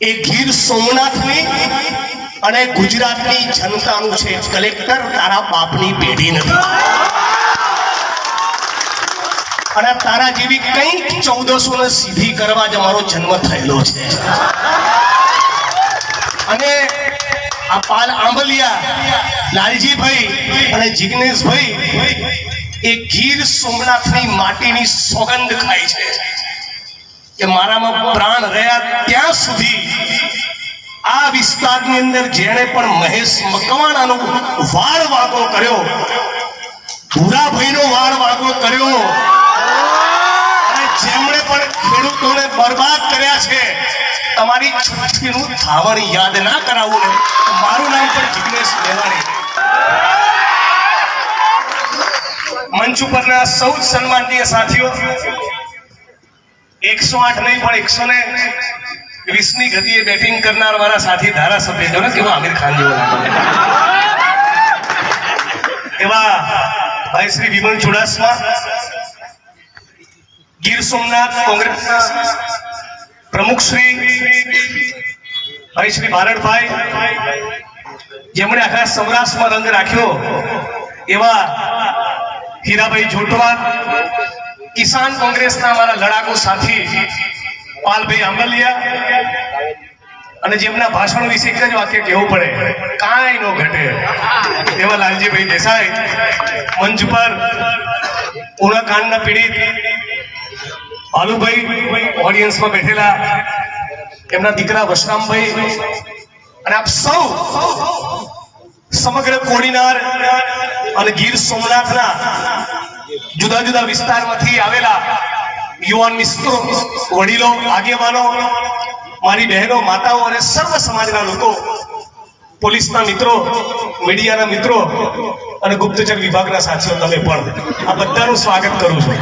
એ ગીર સોમનાથની અને ગુજરાતની જનતાનું છે. કલેક્ટર તારા બાપની પેઢી નથી અને તારા જેવી કંઈક 1400 ને સીધી કરવા જ અમારો જન્મ થયેલો છે. અને આ પાલ આંબલિયા લાલજીભાઈ અને જિગ્નેશભાઈ એ ગીર સોમનાથની માટીની સોગંદ ખાય છે કે મારામાં પ્રાણ રહ્યા ત્યાં સુધી આ વિસ્તારની અંદર જેણે પણ મહેશ મકવાણાનો વાળ વાગો કર્યો, ભૂરાભાઈનો વાળ વાગો કર્યો અને જેમણે પણ ખેડૂતોને બરબાદ કર્યા છે, તમારી છઠ્ઠીનું ધાવણ યાદ ના કરાવું ને મારું નામ પણ જિગ્નેશ મેવાણી. મંચ ઉપરના સૌ સન્માનનીય સાથીઓ, 108 નહીં પણ 120 ની ગતિએ બેટિંગ કરનાર મારા સાથી ધારાસભ્ય જો ને કેવા આમિર ખાન જેવો લાગે એવા ભાઈ શ્રી વિમલ ચુડાસમા, ગીર સોમનાથ કોંગ્રેસના પ્રમુખ શ્રી ભાઈ શ્રી ભારતભાઈ, જેમણે આખા સૌરાષ્ટ્રમાં રંગ રાખ્યો એવા હીરાભાઈ જોટવા, કિસાન કોંગ્રેસના અમારા લડાકુ સાથી પાલભાઈ આંબલિયા, અને જેમના ભાષણ વિશે એક જ વાક્ય કહેવું પડે, કાંઈ નો ઘટે એવા લાલજીભાઈ દેસાઈ. મંચ પર ઉણાકાંડના પીડિત ભાલુભાઈ, ઓડિયન્સમાં બેઠેલા એમના દીકરા વશરામભાઈ, અને આપ સૌ સમગ્ર કોડીનાર અને ગીર સોમનાથના જુદા જુદા વિસ્તારમાંથી આવેલા યુવાન મિત્રો, વડીલો, આગેવાનો, મારી બહેનો, માતાઓ અને સર્વ સમાજના લોકો, પોલીસના મિત્રો, મીડિયાના મિત્રો અને ગુપ્તચર વિભાગના સાથીઓ, તમે પણ આ બધાનું સ્વાગત કરું છું.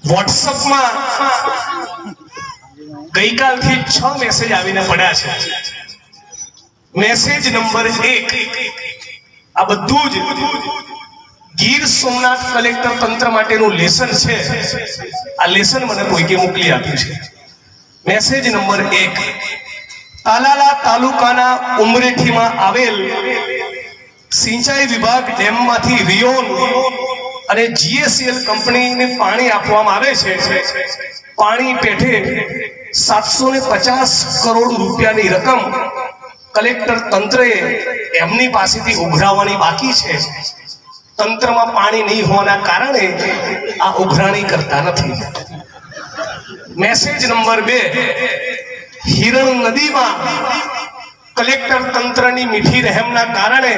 વોટ્સઅપમાં ગઈકાલથી 6 મેસેજ આવીને પડ્યા છે. મેસેજ નંબર 1, આ બધું જ ગીર સોમનાથ કલેક્ટર તંત્ર માટેનું લેસન છે. આ લેસન મને કોઈકે મોકલી આપ્યું છે. મેસેજ નંબર 1, તાલાલા તાલુકાના ઉમરેઠીમાં આવેલ સિંચાઈ વિભાગ ડેમમાંથી રિયોન અને જીએસએલ કંપનીને પાણી આપવામાં આવે છે. પાણી પેઠે 750 કરોડ રૂપિયાની રકમ કલેક્ટર તંત્રએ એમની પાસેથી ઉઘરાવવાની બાકી છે. તંત્રમાં પાણી નહીં હોવાના કારણે આ ઉઘરાણી કરતા નથી. મેસેજ નંબર 2, હિરણ નદીમાં કલેક્ટર તંત્રની મીઠી રહેમના કારણે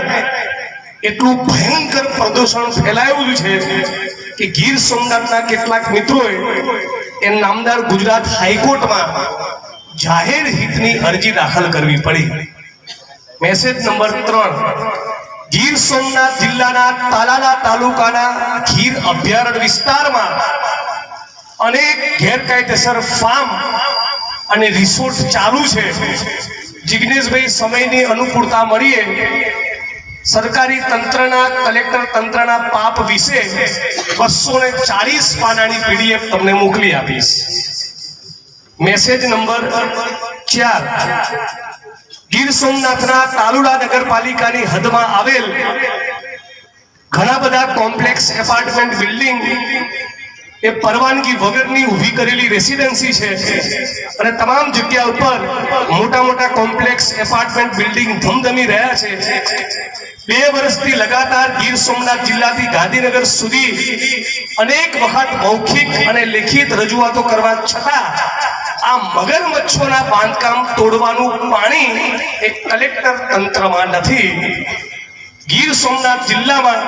એટલું ભયંકર પ્રદૂષણ ફેલાયું છે કે ગીર સોમનાથના કેટલાક મિત્રોએ એ નામદાર ગુજરાત હાઈકોર્ટમાં જાહેર હિતની અરજી દાખલ કરવી પડી. મેસેજ નંબર 3, ગીર સોમનાથ જિલ્લાના તાલાલા તાલુકાના ગીર અભયારણ્ય વિસ્તારમાં અનેક ગેરકાયદેસર ફાર્મ અને રિસોર્ટ ચાલુ છે. જિગ્નેશભાઈ, સમયની અનુકૂળતા મળીએ સરકારી તંત્રના, કલેક્ટર તંત્રના પાપ વિશે 240 પાનાની પીડીએફ તમને મોકલી આપીશ. મેસેજ નંબર 4, ગીર સોમનાથના તાલુડા નગરપાલિકાની હદમાં આવેલ ઘણા બધા કોમ્પ્લેક્સ એપાર્ટમેન્ટ બિલ્ડિંગ એ પરવાનગી વગરની ઊભી કરેલી રેસિડેન્સી છે અને તમામ જગ્યા ઉપર મોટા મોટા કોમ્પ્લેક્સ એપાર્ટમેન્ટ બિલ્ડિંગ ધમધમી રહ્યા છે. 2 વર્ષથી લગાતાર ગીર સોમનાથ જિલ્લાથી ગાંધીનગર સુધી અનેક વખત મૌખિક અને લેખિત રજૂઆતો કરવા છતાં આ મગરમચ્છોના બાંધકામ તોડવાનું પાણી એ કલેક્ટર તંત્રમાં નથી. ગીર સોમનાથ જિલ્લામાં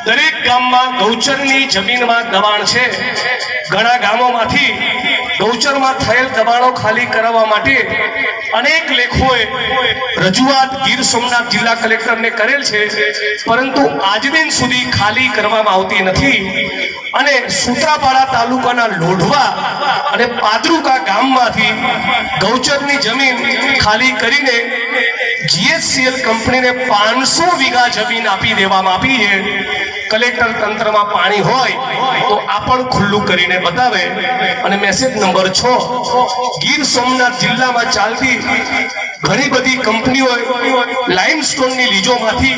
દરેક ગામમાં ગૌચરની જમીનમાં દબાણ છે. ઘણા ગામોમાંથી ગૌચરમાં થયેલ દબાણો ખાલી કરાવવા માટે અનેક લેખોએ રજૂઆત ગીર સોમનાથ જિલ્લા કલેક્ટરને કરેલ છે, પરંતુ આજ દિન સુધી ખાલી કરવામાં આવતી નથી. અને સૂત્રાપાડા તાલુકાના લોઢવા અને પાદરુકા ગામમાંથી ગૌચરની જમીન ખાલી કરીને જીએચસીએલ કંપનીને 500 વીઘા જમીન આપી દેવામાં આવી છે. કલેક્ટર તંત્રમાં પાણી હોય તો આ પણ ખુલ્લું કરીને બતાવે. અને મેસેજ નંબર 6, ગીર સોમનાથ જિલ્લામાં ચાલતી ઘણી બધી કંપનીઓ લાઇમસ્ટોનની લીજોમાંથી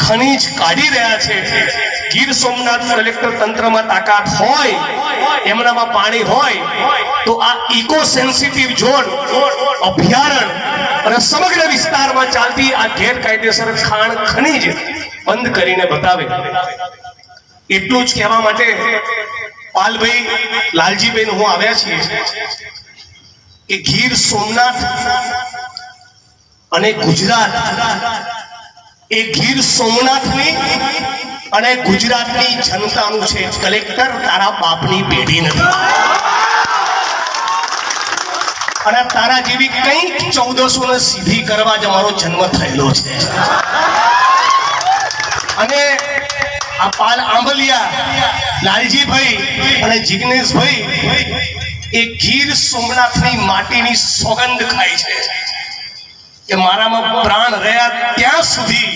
ખનીજ કાઢી રહ્યા છે. ગીર સોમનાથ કલેક્ટર તંત્રમાં તાકાત હોય, એમનામાં પાણી હોય તો આ ઇકો સેન્સિટિવ ઝોન અભયારણ્ય અને સમગ્ર વિસ્તારમાં ચાલતી આ ગેરકાયદેસર ખાણ ખનીજ બંધ કરીને બતાવે. એટલું જ કહેવા માટે પાલભાઈ લાલજીભાઈ હું આવ્યા છીએ કે ગીર સોમનાથ અને ગુજરાત એ ગીર સોમનાથની અને ગુજરાતની જનતાનું છે. કલેક્ટર તારા બાપની પેઢી નથી અને તારા જેવી કંઈક 1400 ને સીધી કરવા જ અમારો જન્મ થયેલો છે. અને આ પાલ આંબલિયા લાલજીભાઈ અને જિગ્નેશભાઈ એ ગીર સોમનાથની માટીની સોગંદ ખાય છે કે મારામાં પ્રાણ રહ્યા ત્યાં સુધી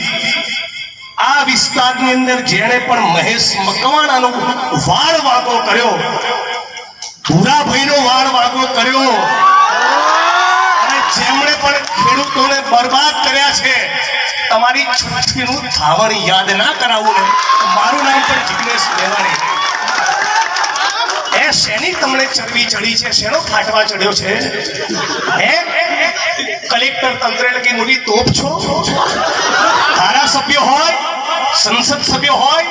આ વિસ્તારની અંદર જેણે પણ મહેશ મકવાણાનો વાળ વાગો કર્યો, ભૂરાભાઈનો વાળ વાગો કર્યો અને જેમણે પણ ખેડૂતોને બરબાદ કર્યા છે, તમારી છુટ્ટીનું ધાવણ યાદ ના કરાવું ને મારું નામ પણ જિગ્નેશ મેવાણી. એ શેની તમને ચરબી ચડી છે? શેનો ફાટવા ચડ્યો છે? કલેક્ટર તંત્ર એટલે કે મોટી તોપ છો? ધારાસભ્ય હોય, સંસદ સભ્ય હોય,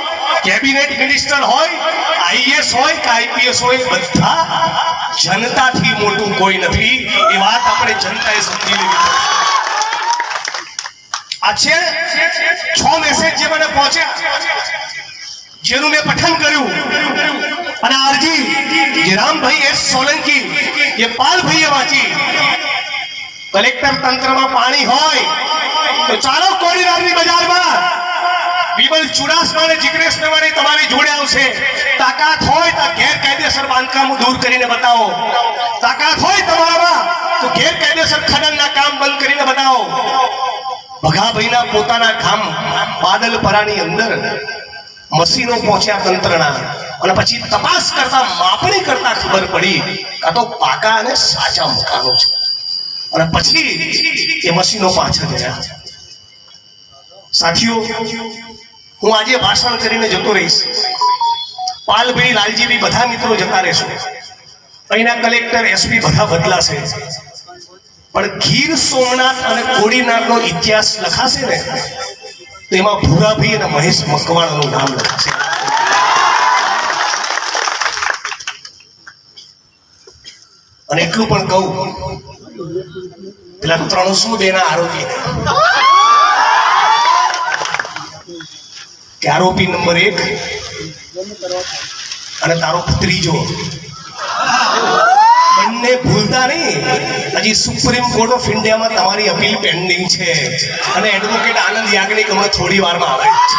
કેબિનેટ મિનિસ્ટર હોય, આઈએસ હોય કે આઈપીએસ હોય, બધા જનતાથી મોટું કોઈ નથી. એ વાત આપણે જનતાએ સમજી લેવી. આ છે 6 મેસેજ જે મને પહોંચ્યા, જેનું મેં પઠન કર્યું. અને આરજી જે રામભાઈ એસ સોલંકી એ પાલભાઈએ વાંચી. કલેક્ટર તંત્રમાં પાણી હોય તો ચાલો કોડીનારની બજારમાં વિમલ ચુડાસમા અને જિગ્નેશ મેવાણી તમારી જોડે આવશે. તાકાત હોય તો ગેરકાયદેસર બાંધકામો દૂર કરીને બતાવો. તાકાત હોય તમારામાં તો ગેરકાયદેસર ખનનના કામ બંધ કરીને બતાવો. ભગાભાઈના પોતાના ગામ બાદલપરાની અંદર મશીનો પહોંચ્યા તંત્રના અને પછી તપાસ કરતા માપણી કરતા ખબર પડી આ તો પાકા અને સાચા મકાનો છે. અને પછી એ મશીનો પાછા ગયા. સાથીઓ, હું આજે ભાષણ કરીને જતો રહીશ. પાલભાઈ લાલજીભાઈ બધા મિત્રો જતા રહેશું. અહીંના કલેક્ટર એસપી બધા બદલાશે, પણ ગીર સોમનાથ અને કોડીનારનો ઇતિહાસ લખાશે ને તો એમાં ભૂરાભાઈ અને મહેશ મકવાણાનું નામ લખાશે. અને એટલું પણ કહું, પેલા 302 ના આરોપી કે આરોપી નંબર 1 અને તારો ત્રીજો બંને ભૂલતા નહીં. હજી સુપ્રીમ કોર્ટ ઓફ ઇન્ડિયામાં તમારી અપીલ પેન્ડિંગ છે અને એડવોકેટ આનંદ યાજ્ઞિક હમણાં થોડી વારમાં આવે છે.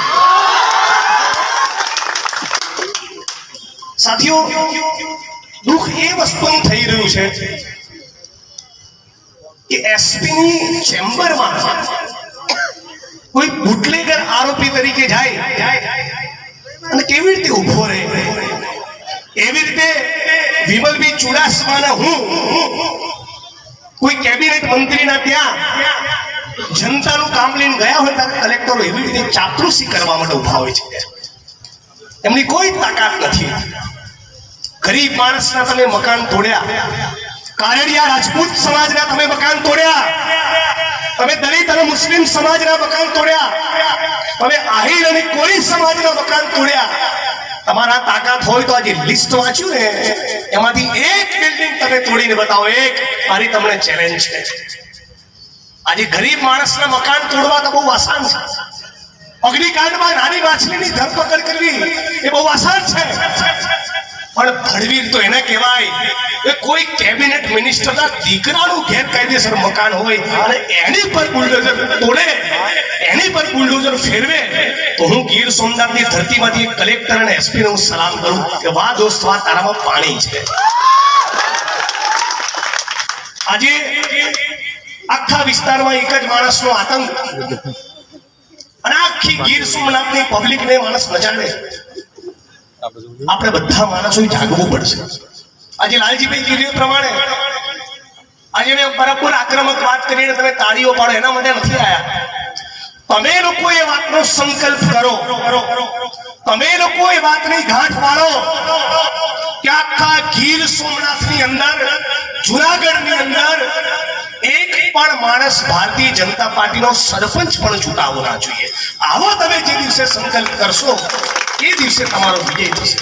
સાથીઓ, દુઃખ એ વસ્તુનું થઈ રહ્યું છે કે એસપીની ચેમ્બરમાં કોઈ બુટલેગર આરોપી તરીકે જાય અને કેવી રીતે ઉભો રહે. એવી રીતે વિમલભાઈ ચુડાસમાના હું કોઈ કેબિનેટ મંત્રીના ત્યાં જનતાનું કામ લઈને ગયા હોય ત્યારે કલેક્ટરો એવી રીતે ચાપલુસી કરવા માટે ઉભા હોય છે. એમની કોઈ તાકાત નથી. ગરીબ માણસના તમે મકાન તોડ્યા, કારડિયા રાજપૂત સમાજના તમે મકાન તોડ્યા, તમે દલિત અને મુસ્લિમ સમાજના મકાન તોડ્યા, તમે આહિર અને કોળી સમાજના મકાન તોડ્યા. તમારા તાકાત હોય તો આજે લિસ્ટ વાંચ્યું ને એમાંથી એક બિલ્ડિંગ તમે તોડીને બતાવો. એક મારી તમને ચેલેન્જ છે. આજે ગરીબ માણસના મકાન તોડવા તો બહુ આસાન છે. અગ્નિકાંડમાં નાની માછલીની ધરપકડ કરવી એ બહુ આસાન છે. પણ ભડવીર તો એને કહેવાય કે કોઈ કેબિનેટ મિનિસ્ટરના દીકરાનું ગેરકાયદેસર મકાન હોય અને એની પર બુલડોઝર તોડે, એની પર બુલડોઝર ફેરવે. તો હું ગીર સોમનાથની ધરતીમાંથી કલેક્ટર અને એસપીને હું સલામ કરું કે વાહ દોસ્ત વાહ, તારામાં પાણી છે. આજે આખા વિસ્તારમાં એક જ માણસનો આતંક અને આખી ગીર સોમનાથની પબ્લિકને માણસ નચાડે. આપણે બધા માણસોએ જાગવું પડશે. આજે લાલજીભાઈ કીધું એ પ્રમાણે આજે મેં બરાબર આક્રમક વાત કરીને તમે તાળીઓ પાડો એના માટે નથી આયા. તમે લોકો એ વાતનો સંકલ્પ કરો, તમે લોકો એ વાતની ગાંઠ પાડો કે આખા ગીર સોમનાથની અંદર, જુનાગઢની અંદર એક પણ માણસ ભારતીય જનતા પાર્ટીનો સરપંચ પણ ચૂંટાવો ના જોઈએ. આવો તમે જે દિવસે સંકલ્પ કરશો એ દિવસે તમારો વિજય થશે.